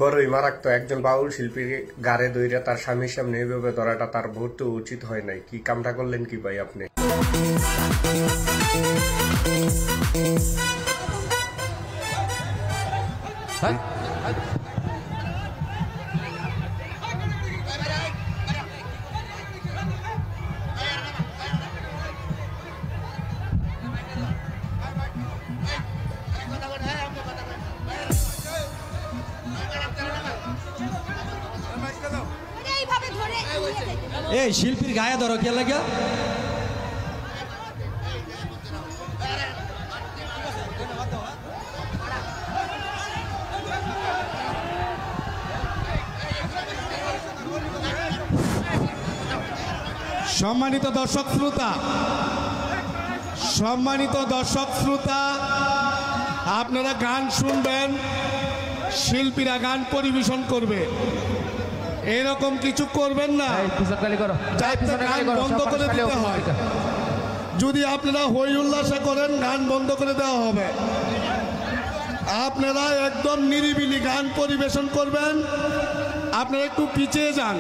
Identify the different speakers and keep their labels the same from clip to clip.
Speaker 1: বড়ই মারাত্মক। একজন বাউল শিল্পীর গাড়ে দইরা তার স্বামীর সামনে এইভাবে ধরাটা তার ভোট উচিত হয় নাই। কি কামটা করলেন কি ভাই আপনি?
Speaker 2: এই শিল্পীর গায়ে ধরো কে লাগে?
Speaker 3: সম্মানিত দর্শক শ্রোতা, আপনারা গান শুনবেন, শিল্পীরা গান পরিবেশন করবে, এরকম কিছু করবেন না। গান বন্ধ করে দিতে হয়। যদি আপনারা হই উল্লাসে করেন, গান বন্ধ করে দেওয়া হবে। আপনারা একদম নিরিবিলি গান পরিবেশন করবেন। আপনারা একটু পিছিয়ে যান,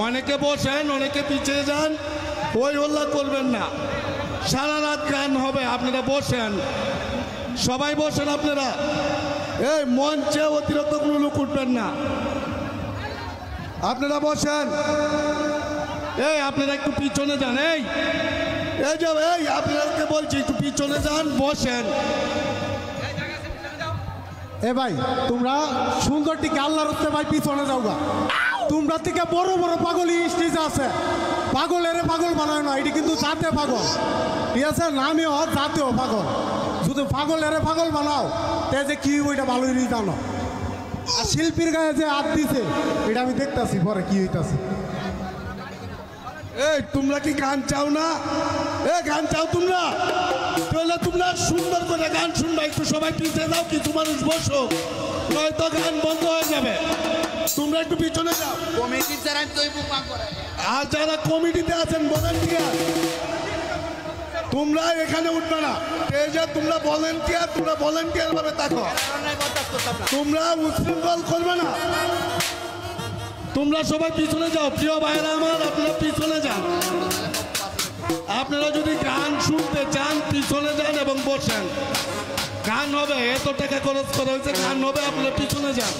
Speaker 3: অনেকে বসেন, অনেকে পিছিয়ে যান, হই হল্লা করবেন না। সারা রাত গান হবে, আপনারা বসেন, সবাই বসেন। আপনারা এই মঞ্চে অতিরিক্ত কোনো লোক উঠবেন না, আপনারা বসেন। এই আপনারা একটু পিছনে যান, এই যে এই আপনাদেরকে বলছি একটু পিছনে যান, বসেন।
Speaker 4: এ ভাই তোমরা সুন্দর টিকে আল্লাহর হচ্ছে ভাই পিছনে যাও গা। তোমরা থেকে বড় বড় পাগল স্টেজ আছে, পাগলের পাগল বানায় না, এটি কিন্তু জাতীয় পাগল, ঠিক আছে? নামেও জাতীয় পাগল। শুধু পাগলের পাগল বানাও, তে যে কি ওইটা ভালোই জানো। আর শিল্পীর গায়ে যে হাত দিছে এটা আমি দেখতেছি পরে কি হইতাছে।
Speaker 3: এই তোমরা কি গান চাও না? গান চাও তোমরা? তাহলে তোমরা সুন্দর করে গান শুনবা। একটু সবাই পিছিয়ে যাও, কিছু মানুষ বসো, নয়তো গান বন্ধ হয়ে যাবে। তোমরা একটু পিছনে যাও। আর যারা কমিটিতে আছেন ভলান্টিয়ার, তোমরা এখানে উঠবে না। এই যে তোমরা ভলান্টিয়ার ভাবে থাকো, তোমরা উচ্ছৃঙ্খল করবে না। তোমরা সবাই পিছনে যাও। প্রিয় ভাইরা আমার, আপনারা পিছনে যান। আপনারা যদি গান শুনতে চান পিছনে যান এবং বসেন। গান হবে, এত টাকা খরচ করা হয়েছে, গান হবে, আপনারা পিছনে যান,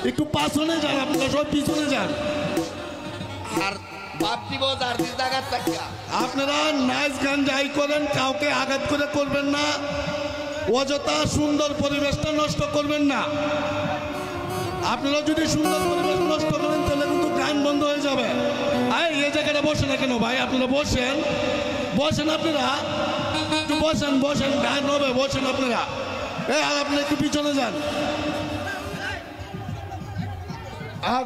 Speaker 3: একটু পাছনে যান, আপনারা সব পিছনে যান। আর আপনারা নাচ গান যাই করেন, কাউকে আঘাত করে করবেন না, অযথা সুন্দর পরিবেশটা নষ্ট করবেন না। আপনারা যদি সুন্দর পরিবেশ নষ্ট করেন তাহলে কিন্তু গান বন্ধ হয়ে যাবে। এই জায়গাটা বসে না কেন ভাই? আপনারা বসেন, আপনারা একটু বসেন, গান হবে, বসেন আপনারা। আর আপনি একটু পিছনে যান। আর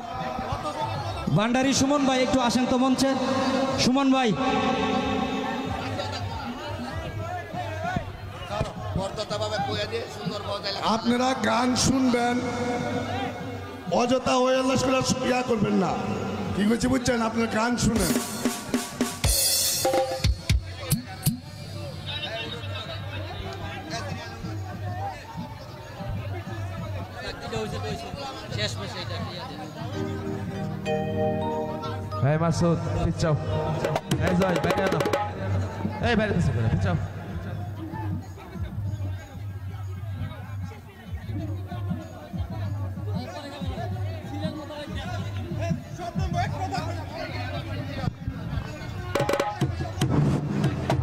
Speaker 2: ভান্ডারি সুমন ভাই একটু আসেন তো মঞ্চে। সুমন ভাই,
Speaker 3: আপনারা গান শুনবেন, অযথা ওয়ারলেস করে ইয়া করবেন না, ঠিক আছে? বুঝছেন? আপনারা গান শুনেন।
Speaker 5: Hey Masoud, pichao. Hey Zoy, বাইরে আনো। এই বাইরে থেকে করে পিছাও।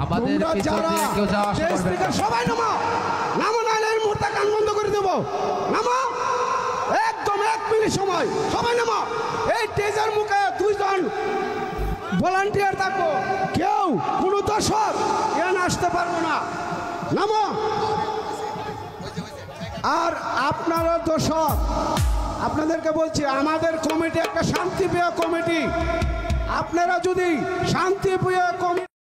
Speaker 5: আমাদের পিছন দিয়ে কেউ যাওয়া আসা করবে না।
Speaker 4: সবাই নামো, নাইলে এই মুহূর্তে গান বন্ধ করে দেবো। নামো, একদম 1 মিনিট সময়, সবাই নামো। এই টেজার মুখে 2 জন ভলান্টিয়ার থাকো, কেউ কোনো দর্শক এখানে আসতে পারবো না। নামো। আর আপনারা দর্শক, আপনাদেরকে বলছি, আমাদের কমিটি একটা শান্তিপ্রিয় কমিটি। আপনারা যদি শান্তিপ্রিয় কমিটি